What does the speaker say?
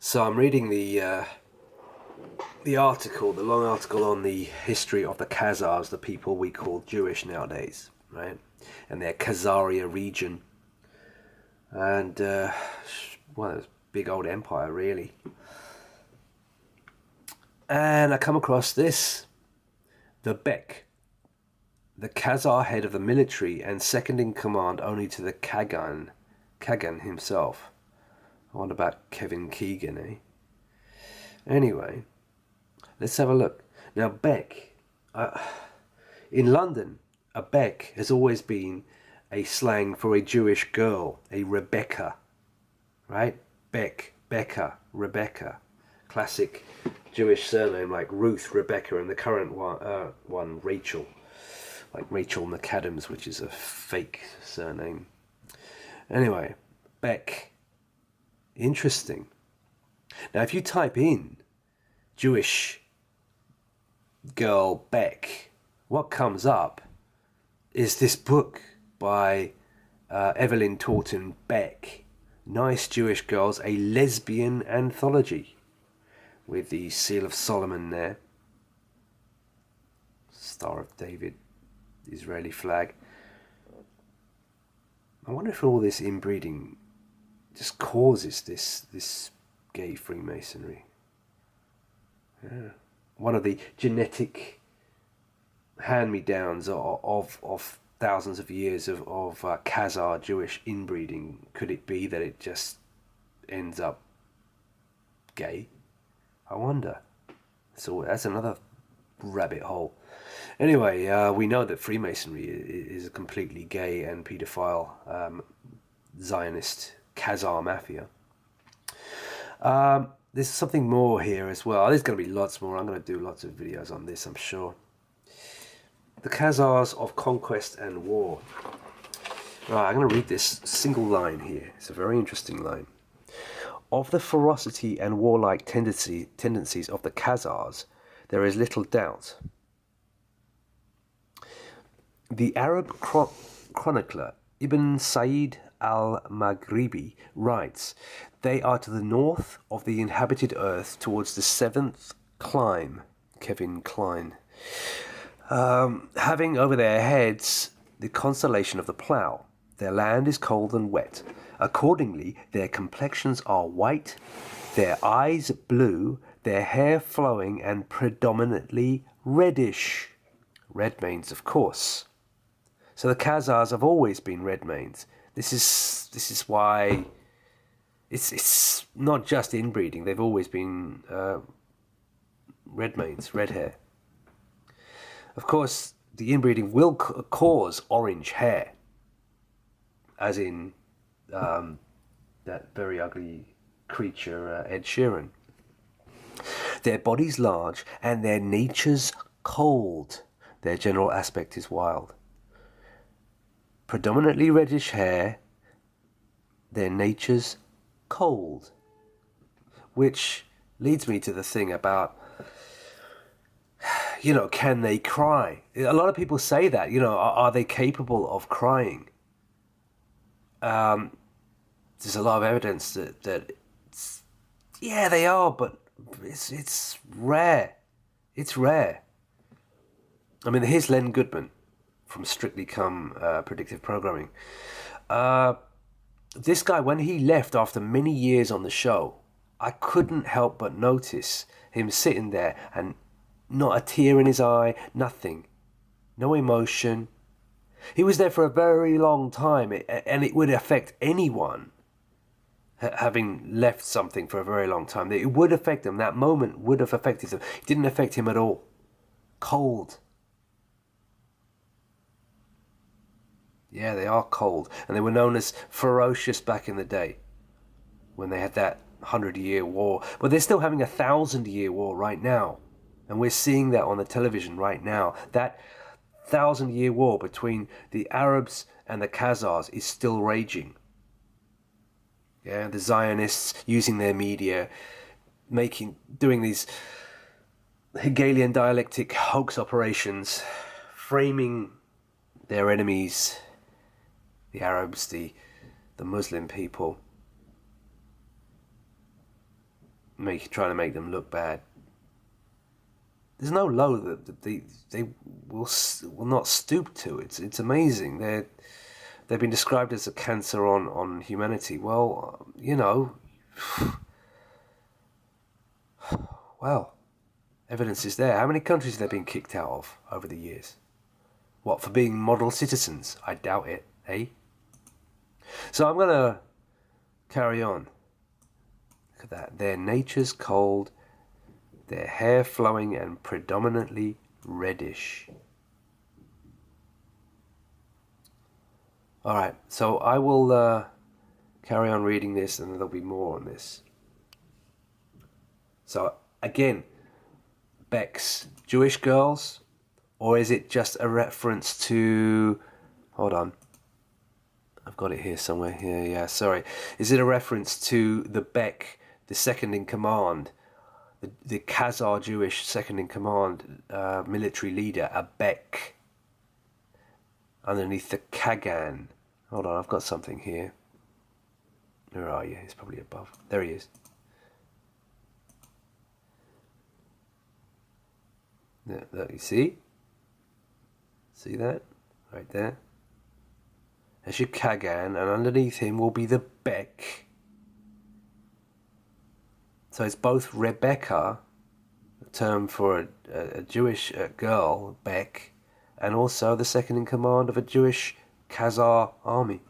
So I'm reading the article, the long article on the history of the Khazars, the people we call Jewish nowadays, right? And their Khazaria region. And, well, it was a big old empire, really. And I come across this. The Bek, the Khazar head of the military and second in command only to the Kagan himself. I wonder about Kevin Keegan, eh? Anyway, let's have a look. Now, Bek, in London, a Bek has always been a slang for a Jewish girl, a Rebecca, right? Bek, Becca, Rebecca. Classic Jewish surname like Ruth, Rebecca, and the current one Rachel. Like Rachel McAdams, which is a fake surname. Anyway, Bek. Interesting. Now, if you type in Jewish girl Bek, what comes up is this book by Evelyn Taunton Bek, Nice Jewish Girls, a Lesbian Anthology, with the Seal of Solomon there, Star of David, Israeli flag. I wonder if all this inbreeding just causes this gay Freemasonry. Yeah. One of the genetic hand-me-downs of thousands of years of Khazar Jewish inbreeding. Could it be that it just ends up gay? I wonder. So that's another rabbit hole. Anyway, we know that Freemasonry is a completely gay and paedophile Zionist Khazar mafia. There's something more here as well. There's going to be lots more. I'm going to do lots of videos on this, I'm sure. The Khazars of Conquest and War. Right, I'm going to read this single line here. It's a very interesting line. Of the ferocity and warlike tendencies of the Khazars, there is little doubt. The Arab chronicler Ibn Sa'id al-Maghribi writes, they are to the north of the inhabited earth towards the seventh clime, Kevin Kline, having over their heads the constellation of the plough. Their land is cold and wet. Accordingly, their complexions are white, their eyes blue, their hair flowing and predominantly reddish. Redmanes, of course. So the Khazars have always been Redmanes. This is why it's not just inbreeding. They've always been Redmanes, red hair. Of course, the inbreeding will cause orange hair, as in that very ugly creature, Ed Sheeran. Their bodies large and their natures cold. Their general aspect is wild. Predominantly reddish hair, their natures cold. Which leads me to the thing about, can they cry? A lot of people say that, are they capable of crying? There's a lot of evidence that yeah, they are, but it's rare. It's rare. I mean, here's Len Goodman from Strictly Come Predictive Programming. This guy, when he left after many years on the show, I couldn't help but notice him sitting there and not a tear in his eye, nothing. No emotion. He was there for a very long time, and it would affect anyone having left something for a very long time. It would affect them. That moment would have affected them. It didn't affect him at all. Cold. Yeah, they are cold. And they were known as ferocious back in the day when they had that 100-year war. But they're still having a 1,000-year war right now. And we're seeing that on the television right now. That 1,000-year war between the Arabs and the Khazars is still raging. Yeah, the Zionists using their media, doing these Hegelian dialectic hoax operations, framing their enemies, the Arabs, the Muslim people. trying to make them look bad. There's no low that they will not stoop to. It's amazing. They've been described as a cancer on humanity. Well, well, evidence is there. How many countries have they been kicked out of over the years? What, for being model citizens? I doubt it, eh? So I'm gonna carry on. Look at that. Their nature's cold, their hair flowing and predominantly reddish. Alright, so I will carry on reading this, and there'll be more on this. So again, Bek's Jewish girls, or is it just a reference to... Hold on. I've got it here somewhere. Here, yeah, sorry. Is it a reference to the Bek, the second in command, the Khazar Jewish second in command military leader, a Bek, underneath the Kagan? Hold on, I've got something here. Where are you? He's probably above. There he is. Look, you see? See that? Right there. There's your Kagan, and underneath him will be the Bek. So it's both Rebecca, a term for a Jewish girl, Bek, and also the second in command of a Jewish Khazar army.